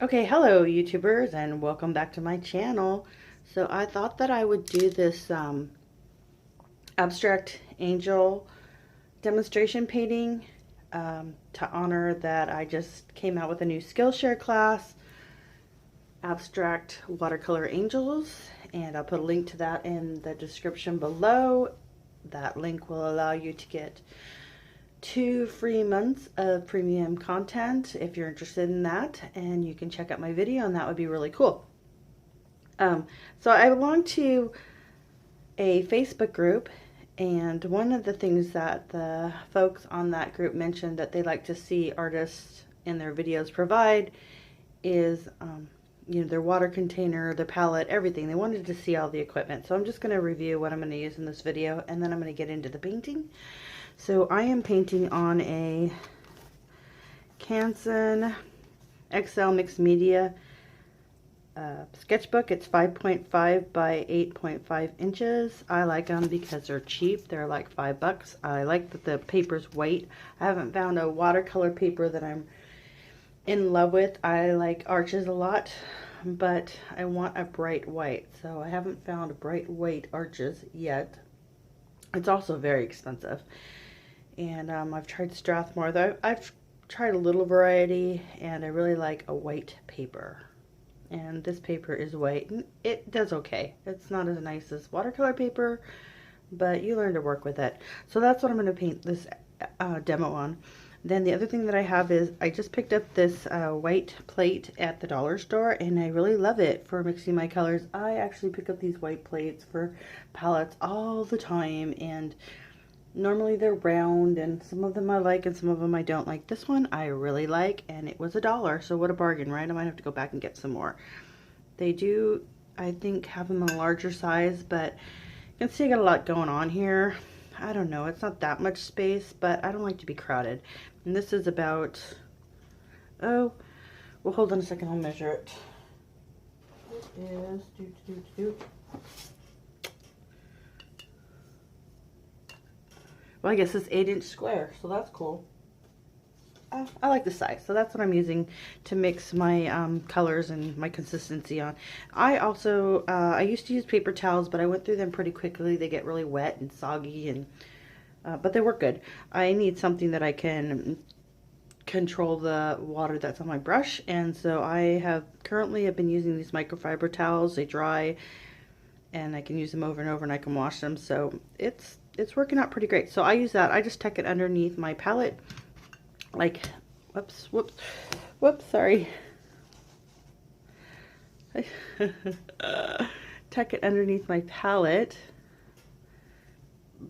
Okay, hello YouTubers and welcome back to my channel. So I thought that I would do this abstract angel demonstration painting to honor that I just came out with a new Skillshare class, Abstract Watercolor Angels, and I'll put a link to that in the description below. That link will allow you to get 2 free months of premium content if you're interested in that, and you can check out my video and that would be really cool. So I belong to a Facebook group, and one of the things that the folks on that group mentioned that they like to see artists in their videos provide is their water container, their palette, everything. They wanted to see all the equipment. So I'm just going to review what I'm going to use in this video, and then I'm going to get into the painting. So I am painting on a Canson XL Mixed Media sketchbook. It's 5.5 by 8.5 inches. I like them because they're cheap. They're like $5. I like that the paper's white. I haven't found a watercolor paper that I'm in love with. I like arches a lot, but I want a bright white. So I haven't found bright white arches yet. It's also very expensive. And I've tried Strathmore, though. I've tried a little variety, and I really like a white paper. And this paper is white, and it does okay. It's not as nice as watercolor paper, but you learn to work with it. So that's what I'm going to paint this demo on. Then the other thing that I have is I just picked up this white plate at the dollar store, and I really love it for mixing my colors. I actually pick up these white plates for palettes all the time, and normally they're round, and some of them I like and some of them I don't like. This one I really like, and it was $1, so what a bargain, right? I might have to go back and get some more. They do, I think, have them in a larger size, but you can see I got a lot going on here. I don't know, it's not that much space, but I don't like to be crowded. And this is about, oh, well, hold on a second, I'll measure it. It is, well, I guess it's 8-inch square, so that's cool. I like the size, so that's what I'm using to mix my colors and my consistency on. I also, I used to use paper towels, but I went through them pretty quickly. They get really wet and soggy, and but they work good. I need something that I can control the water that's on my brush, and so I have been using these microfiber towels. They dry, and I can use them over and over, and I can wash them, so it's working out pretty great. So I use that. I just tuck it underneath my palette, like, whoops, sorry. Tuck it underneath my palette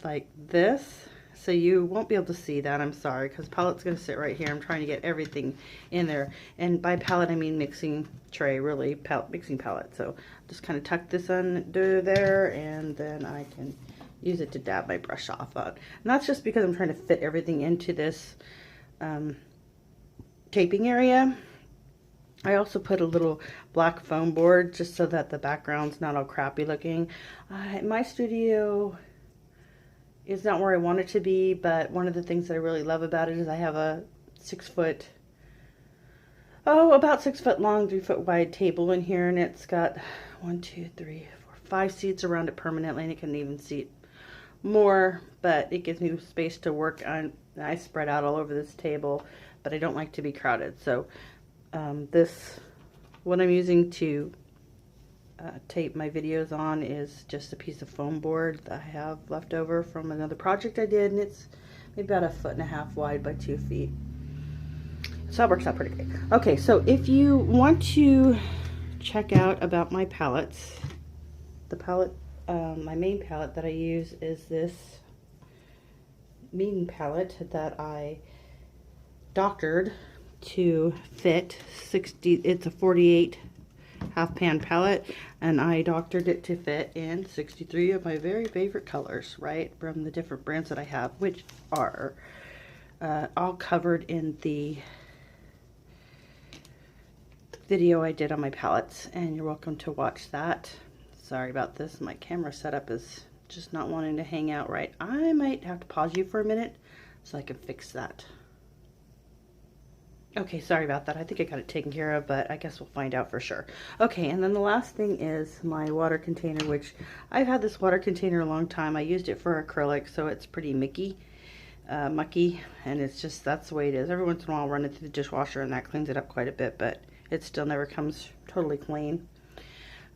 like this. So you won't be able to see that, I'm sorry, because palette's going to sit right here. I'm trying to get everything in there. And by palette, I mean mixing tray, really, mixing palette. So just kind of tuck this under there, and then I can use it to dab my brush off on. And that's just because I'm trying to fit everything into this taping area. I also put a little black foam board just so that the background's not all crappy looking. My studio is not where I want it to be, but one of the things that I really love about it is I have a about 6 foot long, 3 foot wide table in here, and it's got 1, 2, 3, 4, 5 seats around it permanently, and it can even seat more, but it gives me space to work on. I spread out all over this table, but I don't like to be crowded. So what I'm using to tape my videos on is just a piece of foam board that I have left over from another project I did, and it's maybe about 1.5 feet wide by 2 feet. So that works out pretty great. Okay, so if you want to check out about my palettes, the palette, my main palette that I use is this Mean palette that I doctored to fit 60. It's a 48 half pan palette, and I doctored it to fit in 63 of my very favorite colors, right, from the different brands that I have, which are all covered in the video I did on my palettes, and you're welcome to watch that. Sorry about this, my camera setup is just not wanting to hang out right. I might have to pause you for a minute so I can fix that. Okay, sorry about that. I think I got it taken care of, but I guess we'll find out for sure. Okay, and then the last thing is my water container, which I've had this water container a long time. I used it for acrylic, so it's pretty mucky, and it's just, that's the way it is. Every once in a while I'll run it through the dishwasher and that cleans it up quite a bit, but it still never comes totally clean.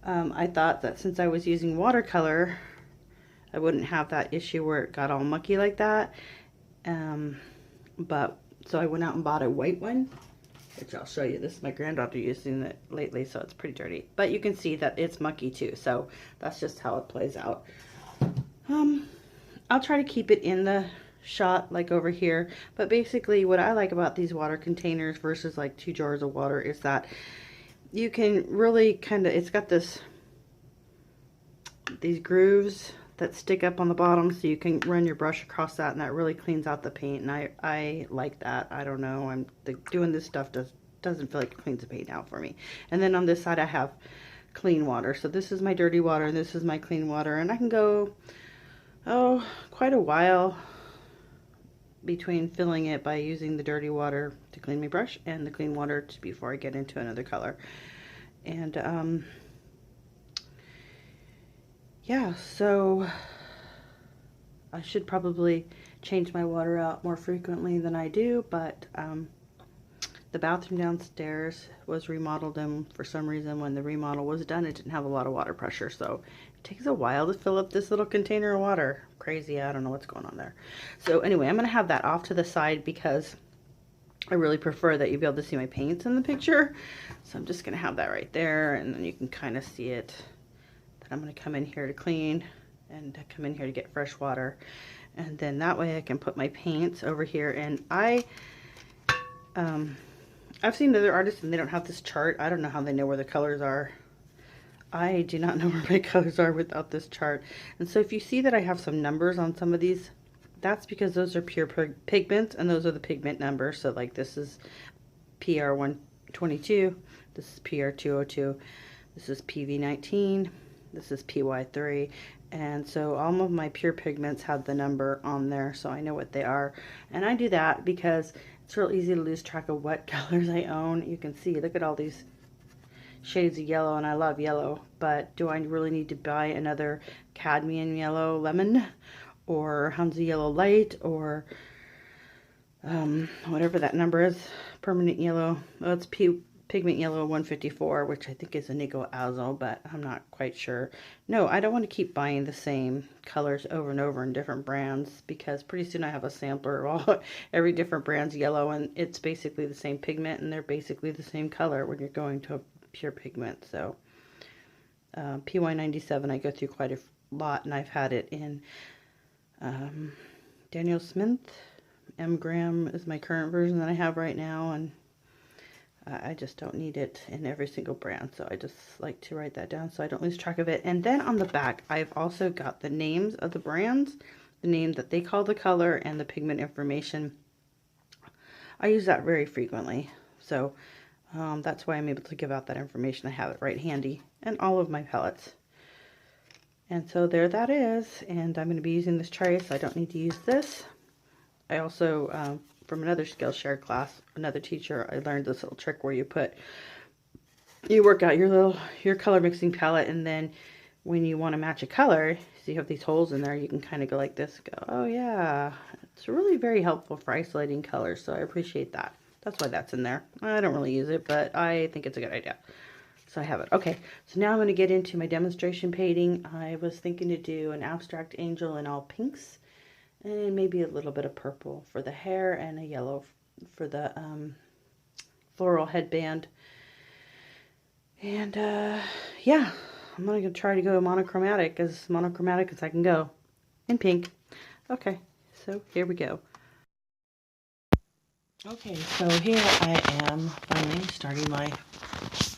I thought that since I was using watercolor, I wouldn't have that issue where it got all mucky like that. But so I went out and bought a white one, which I'll show you. This is my granddaughter using it lately, so it's pretty dirty. But you can see that it's mucky too, so that's just how it plays out. I'll try to keep it in the shot like over here, but basically what I like about these water containers versus like 2 jars of water is that you can really kind of, it's got these grooves that stick up on the bottom, so you can run your brush across that, and that really cleans out the paint, and I like that. I don't know, doing this stuff doesn't feel like it cleans the paint out for me. And then on this side I have clean water, so this is my dirty water and this is my clean water, and I can go quite a while between filling it by using the dirty water to clean my brush and the clean water before I get into another color. And yeah, so I should probably change my water out more frequently than I do, but the bathroom downstairs was remodeled, and for some reason when the remodel was done it didn't have a lot of water pressure, so it takes a while to fill up this little container of water. Crazy, I don't know what's going on there. So anyway, I'm going to have that off to the side because I really prefer that you be able to see my paints in the picture. So I'm just going to have that right there, and then you can kind of see it. Then I'm going to come in here to clean and come in here to get fresh water. And then that way I can put my paints over here. And I've seen other artists and they don't have this chart. I don't know how they know where the colors are. I do not know where my colors are without this chart. And so if you see that I have some numbers on some of these, that's because those are pure pigments, and those are the pigment numbers. So like this is PR122, this is PR202, this is PV19, this is PY3, and so all of my pure pigments have the number on there, so I know what they are. And I do that because it's real easy to lose track of what colors I own. You can see, look at all these shades of yellow, and I love yellow, but do I really need to buy another cadmium yellow lemon or Hansa yellow light or whatever that number is, permanent yellow? Well, it's pigment yellow 154, which I think is Inigo Azo, but I'm not quite sure. No, I don't want to keep buying the same colors over and over in different brands, because pretty soon I have a sampler of all every different brand's yellow, and it's basically the same pigment and they're basically the same color when you're going to a pure pigment. So PY97 I go through quite a lot, and I've had it in Daniel Smith. M Graham is my current version that I have right now, and I just don't need it in every single brand, so I just like to write that down so I don't lose track of it. And then on the back, I've also got the names of the brands, the name that they call the color, and the pigment information. I use that very frequently, so that's why I'm able to give out that information. I have it right handy, and all of my palettes. And so there that is, and I'm going to be using this trace. I don't need to use this. I also, from another Skillshare class, another teacher, I learned this little trick where you work out your color mixing palette, and then when you want to match a color, so you have these holes in there, you can kind of go like this, go, oh yeah, it's really very helpful for isolating colors, so I appreciate that. That's why that's in there. I don't really use it, but I think it's a good idea. So I have it. Okay, so now I'm going to get into my demonstration painting. I was thinking to do an abstract angel in all pinks, and maybe a little bit of purple for the hair, and a yellow for the floral headband. And yeah, I'm going to try to go monochromatic as I can go, in pink. Okay, so here we go. Okay, so here I am finally starting my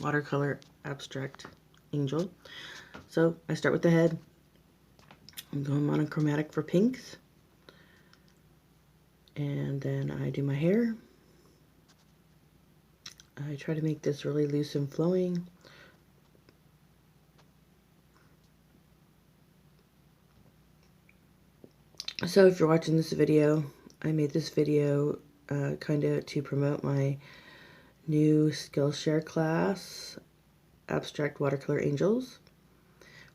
watercolor abstract angel. So I start with the head. I'm going monochromatic for pinks. And then I do my hair. I try to make this really loose and flowing. So if you're watching this video, I made this video kind of to promote my new Skillshare class, Abstract Watercolor Angels,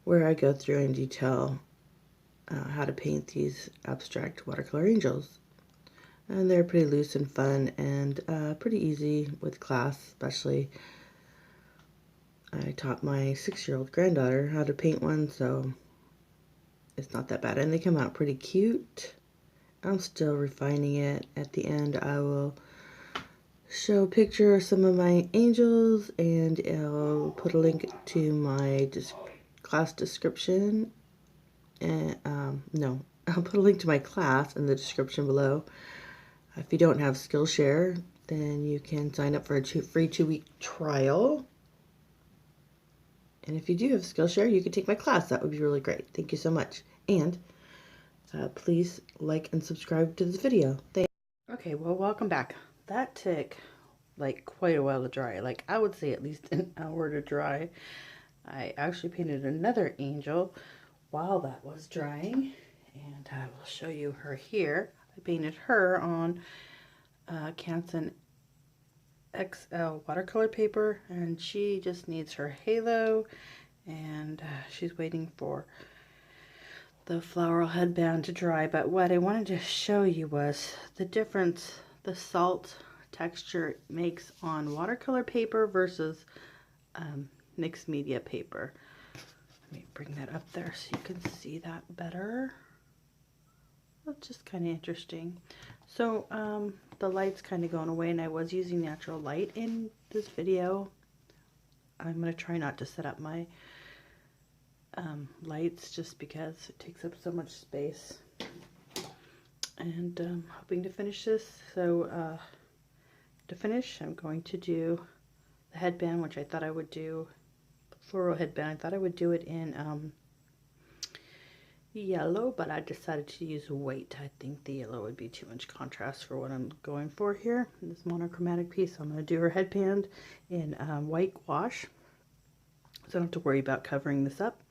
where I go through in detail how to paint these abstract watercolor angels. And they're pretty loose and fun and pretty easy with class, especially. I taught my 6-year-old granddaughter how to paint one, so it's not that bad. And they come out pretty cute. I'm still refining it. At the end, I will show a picture of some of my angels, and I'll put a link to my class description. And no, I'll put a link to my class in the description below. If you don't have Skillshare, then you can sign up for a free 2-week trial. And if you do have Skillshare, you can take my class. That would be really great. Thank you so much. And please like and subscribe to this video. Okay, well, welcome back. That took like quite a while to dry. Like, I would say at least an hour to dry. I actually painted another angel while that was drying, and I will show you her here. I painted her on Canson XL watercolor paper, and she just needs her halo, and she's waiting for the floral headband to dry. But what I wanted to show you was the difference the salt texture makes on watercolor paper versus mixed media paper. Let me bring that up there so you can see that better. That's just kind of interesting. So the light's kind of going away, and I was using natural light in this video. I'm going to try not to set up my lights just because it takes up so much space. And hoping to finish this. So to finish, I'm going to do the headband, which I thought I would do, floral headband. I thought I would do it in yellow, but I decided to use white. I think the yellow would be too much contrast for what I'm going for here in this monochromatic piece. So I'm going to do her headband in white gouache, so I don't have to worry about covering this up.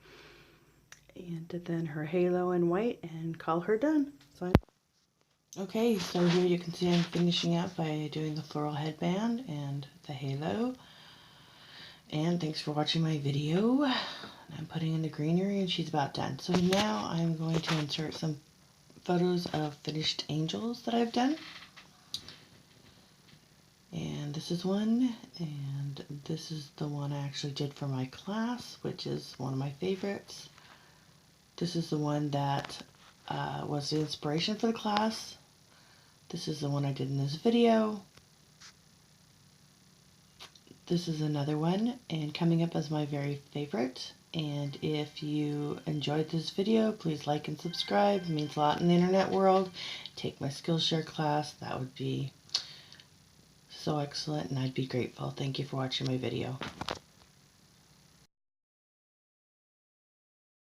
And then her halo in white, and call her done. Okay, so here you can see I'm finishing up by doing the floral headband and the halo. And thanks for watching my video. I'm putting in the greenery, and she's about done. So now I'm going to insert some photos of finished angels that I've done. And this is one, and this is the one I actually did for my class, which is one of my favorites. This is the one that was the inspiration for the class. This is the one I did in this video. This is another one, and coming up as my very favorite. And if you enjoyed this video, please like and subscribe. It means a lot in the internet world. Take my Skillshare class. That would be so excellent, and I'd be grateful. Thank you for watching my video.